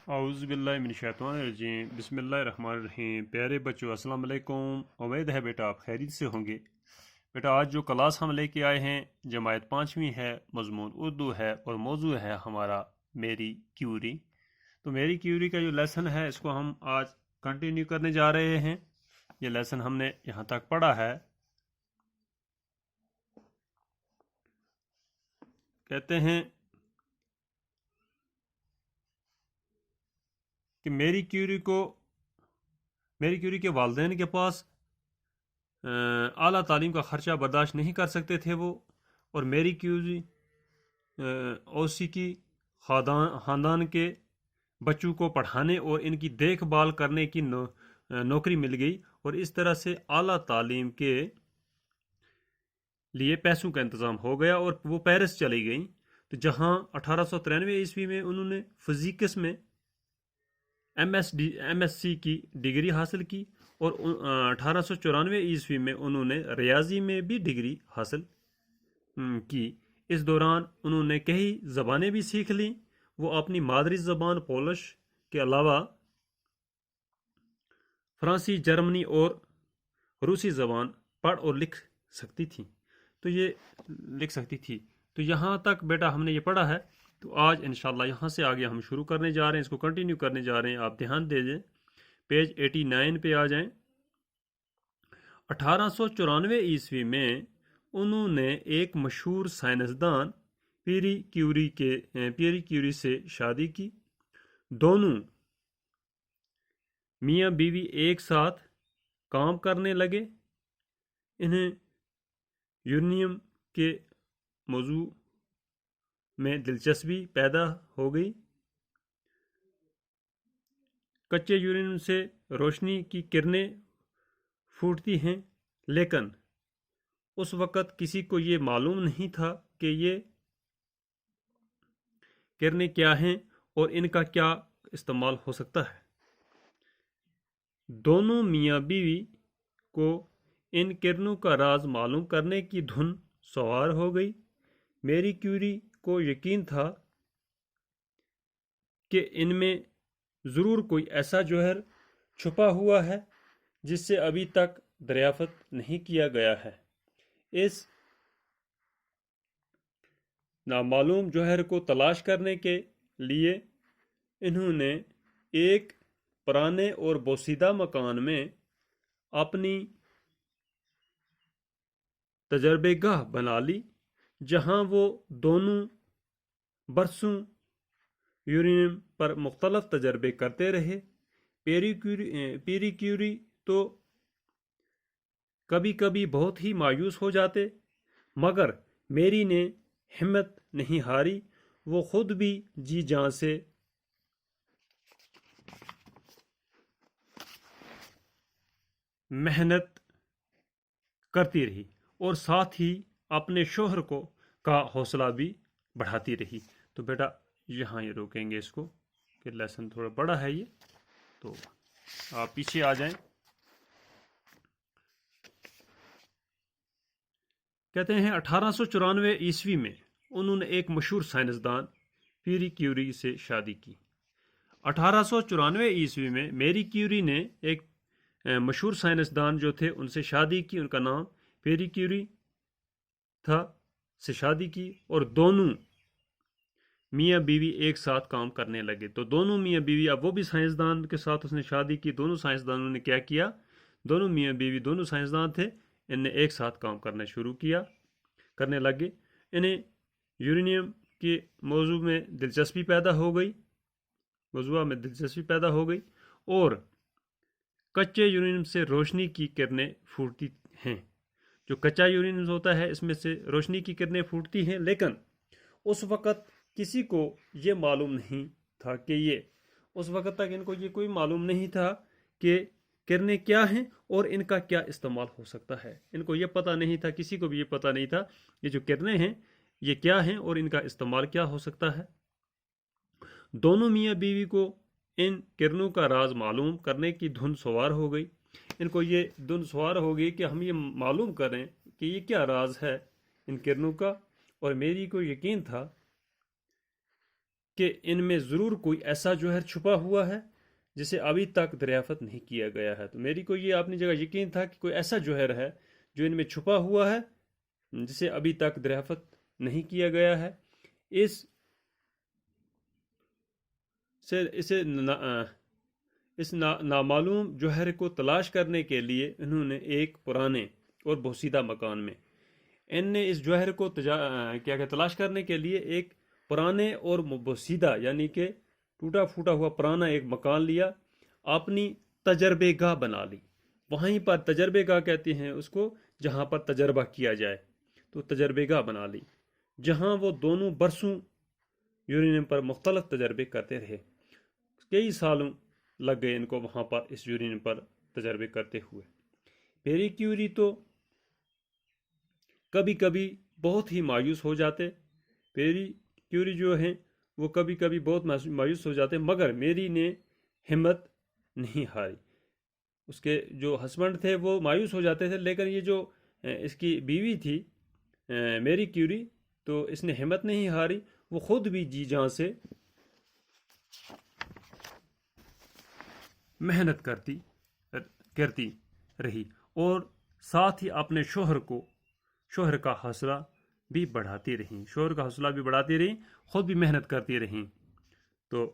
اعوذ باللہ من الشیطان الرجیم، بسم اللہ الرحمن الرحیم۔ پیارے بچوں، السلام علیکم۔ امید ہے بیٹا آپ خیریت سے ہوں گے۔ بیٹا آج جو کلاس ہم لے کے آئے ہیں جماعت 5ویں ہے، مضمون اردو ہے اور موضوع ہے ہمارا میری کیوری۔ تو میری کیوری کا جو لیسن ہے اس کو ہم آج کنٹینیو کرنے جا رہے ہیں۔ یہ لیسن ہم نے یہاں تک پڑھا ہے۔ کہتے ہیں کہ میری کیوری کے والدین کے پاس اعلیٰ تعلیم کا خرچہ برداشت نہیں کر سکتے تھے وہ، اور میری کیوری اوسی کی خاندان کے بچوں کو پڑھانے اور ان کی دیکھ بھال کرنے کی نوکری مل گئی، اور اس طرح سے اعلیٰ تعلیم کے لیے پیسوں کا انتظام ہو گیا اور وہ پیرس چلی گئیں۔ تو جہاں 1893 میں انہوں نے فزکس میں ایم ایس سی کی ڈگری حاصل کی، اور 1894 میں انہوں نے ریاضی میں بھی ڈگری حاصل کی۔ اس دوران انہوں نے کئی زبانیں بھی سیکھ لیں۔ وہ اپنی مادری زبان پولش کے علاوہ فرانسی، جرمنی اور روسی زبان پڑھ اور لکھ سکتی تھی۔ تو یہاں تک بیٹا ہم نے یہ پڑھا ہے۔ تو آج انشاءاللہ یہاں سے آگے ہم شروع کرنے جا رہے ہیں، اس کو کنٹینیو کرنے جا رہے ہیں۔ آپ دھیان دے دیں، پیج 89 پہ آ جائیں۔ 1894 میں انہوں نے ایک مشہور سائنسدان پیری کیوری سے شادی کی۔ دونوں میاں بیوی ایک ساتھ کام کرنے لگے۔ انہیں یورینیم کے موضوع میں دلچسپی پیدا ہو گئی۔ کچے یورینیم سے روشنی کی کرنیں پھوٹتی ہیں، لیکن اس وقت کسی کو یہ معلوم نہیں تھا کہ یہ کرنیں کیا ہیں اور ان کا کیا استعمال ہو سکتا ہے۔ دونوں میاں بیوی کو ان کرنوں کا راز معلوم کرنے کی دھن سوار ہو گئی۔ میری کیوری کو یقین تھا کہ ان میں ضرور کوئی ایسا جوہر چھپا ہوا ہے جس سے ابھی تک دریافت نہیں کیا گیا ہے۔ اس نامعلوم جوہر کو تلاش کرنے کے لیے انہوں نے ایک پرانے اور بوسیدہ مکان میں اپنی تجربے گاہ بنا لی، جہاں وہ دونوں برسوں یورینیم پر مختلف تجربے کرتے رہے۔ پیری کیوری تو کبھی کبھی بہت ہی مایوس ہو جاتے، مگر میری نے ہمت نہیں ہاری۔ وہ خود بھی جی جان سے محنت کرتی رہی اور ساتھ ہی اپنے شوہر کا حوصلہ بھی بڑھاتی رہی۔ تو بیٹا یہاں یہ روکیں گے اس کو، کہ لیسن تھوڑا بڑا ہے یہ، تو آپ پیچھے آ جائیں۔ کہتے ہیں 1894 میں انہوں نے ایک مشہور سائنسدان پیری کیوری سے شادی کی۔ 1894 میں میری کیوری نے ایک مشہور سائنسدان جو تھے ان سے شادی کی، ان کا نام پیری کیوری تھا، سے شادی کی، اور دونوں میاں بیوی ایک ساتھ کام کرنے لگے۔ تو دونوں میاں بیوی، اب وہ بھی سائنسدان کے ساتھ اس نے شادی کی۔ دونوں سائنسدانوں نے کیا کیا؟ دونوں میاں بیوی دونوں سائنسدان تھے، ان نے ایک ساتھ کام کرنے لگے۔ انہیں یورینیم کے موضوع میں دلچسپی پیدا ہو گئی، اور کچے یورینیم سے روشنی کی کرنیں پھوٹتی ہیں۔ جو کچا یورینیم ہوتا ہے اس میں سے روشنی کی کرنیں پھوٹتی ہیں، لیکن اس وقت کسی کو یہ معلوم نہیں تھا کہ اس وقت تک ان کو یہ کوئی معلوم نہیں تھا کہ کرنیں کیا ہیں اور ان کا کیا استعمال ہو سکتا ہے۔ ان کو یہ پتہ نہیں تھا، کسی کو بھی یہ پتہ نہیں تھا یہ جو کرنیں ہیں یہ کیا ہیں اور ان کا استعمال کیا ہو سکتا ہے۔ دونوں میاں بیوی کو ان کرنوں کا راز معلوم کرنے کی دھن سوار ہو گئی۔ ان کو یہ دھن سوار ہو گئی کہ ہم یہ معلوم کریں کہ یہ کیا راز ہے ان کرنوں کا، اور میری کو یقین تھا کہ ان میں ضرور کوئی ایسا جوہر چھپا ہوا ہے جسے ابھی تک دریافت نہیں کیا گیا ہے۔ تو میری کو یہ اپنی جگہ یقین تھا کہ کوئی ایسا جوہر ہے جو ان میں چھپا ہوا ہے جسے ابھی تک دریافت نہیں کیا گیا ہے۔ اس نامعلوم جوہر کو تلاش کرنے کے لیے انہوں نے ایک پرانے اور بوسیدہ مکان میں ان نے اس جوہر کو تلاش کرنے کے لیے ایک پرانے اور بوسیدہ یعنی کہ ٹوٹا پھوٹا ہوا پرانا ایک مکان لیا، اپنی تجربے گاہ بنا لی۔ وہیں پر تجربے گاہ کہتے ہیں اس کو جہاں پر تجربہ کیا جائے، تو تجربے گاہ بنا لی جہاں وہ دونوں برسوں یورینیم پر مختلف تجربے کرتے رہے۔ کئی سالوں لگ گئے ان کو وہاں پر اس یورینیم پر تجربے کرتے ہوئے۔ پیری کیوری تو کبھی کبھی بہت ہی مایوس ہو جاتے، پیری کیوری جو ہیں وہ کبھی کبھی بہت مایوس ہو جاتے، مگر میری نے ہمت نہیں ہاری۔ اس کے جو ہسبینڈ تھے وہ مایوس ہو جاتے تھے، لیکن یہ جو اس کی بیوی تھی میری کیوری، تو اس نے ہمت نہیں ہاری، وہ خود بھی جی جان سے محنت کرتی رہی اور ساتھ ہی اپنے شوہر کا حوصلہ بھی بڑھاتی رہیں، خود بھی محنت کرتی رہیں۔ تو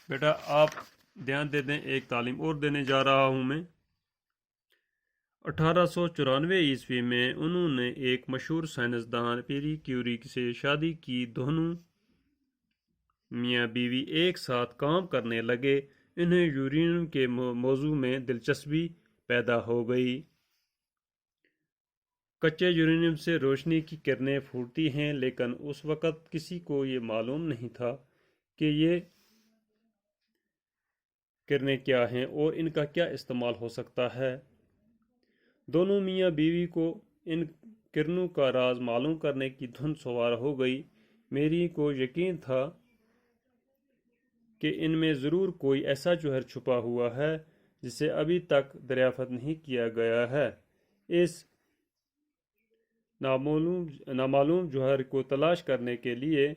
بیٹا آپ دھیان دے دیں، ایک تعلیم اور دینے جا رہا ہوں میں۔ 1894 عیسوی میں انہوں نے ایک مشہور سائنسدان پیری کیوری سے شادی کی۔ دونوں میاں بیوی ایک ساتھ کام کرنے لگے، انہیں یورینیم کے موضوع میں دلچسپی پیدا ہو گئی۔ کچے یورینیم سے روشنی کی کرنیں پھوٹتی ہیں، لیکن اس وقت کسی کو یہ معلوم نہیں تھا کہ یہ کرنیں کیا ہیں اور ان کا کیا استعمال ہو سکتا ہے۔ دونوں میاں بیوی کو ان کرنوں کا راز معلوم کرنے کی دھن سوار ہو گئی۔ میری کو یقین تھا کہ ان میں ضرور کوئی ایسا جوہر چھپا ہوا ہے جسے ابھی تک دریافت نہیں کیا گیا ہے۔ اس نامعلوم جوہر کو تلاش کرنے کے لیے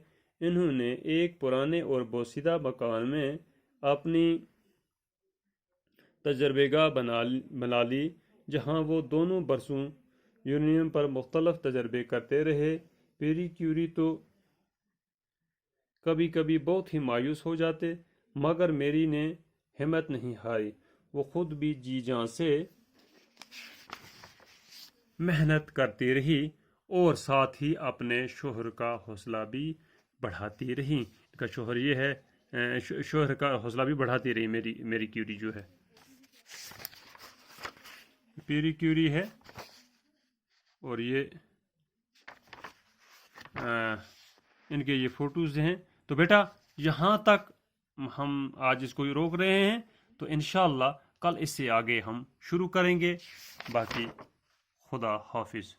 انہوں نے ایک پرانے اور بوسیدہ مکان میں اپنی تجربے گاہ بنا لی، جہاں وہ دونوں برسوں یورینیم پر مختلف تجربے کرتے رہے۔ پیری کیوری تو کبھی کبھی بہت ہی مایوس ہو جاتے، مگر میری نے ہمت نہیں ہاری، وہ خود بھی جی جان سے محنت کرتی رہی اور ساتھ ہی اپنے شوہر کا حوصلہ بھی بڑھاتی رہی۔ ان کا شوہر یہ ہے، شوہر کا حوصلہ بھی بڑھاتی رہی میری کیوری جو ہے، پیری کیوری ہے۔ اور یہ ان کے یہ فوٹوز ہیں۔ تو بیٹا یہاں تک ہم آج اس کو روک رہے ہیں، تو انشاءاللہ کل اس سے آگے ہم شروع کریں گے۔ باقی خدا حافظ۔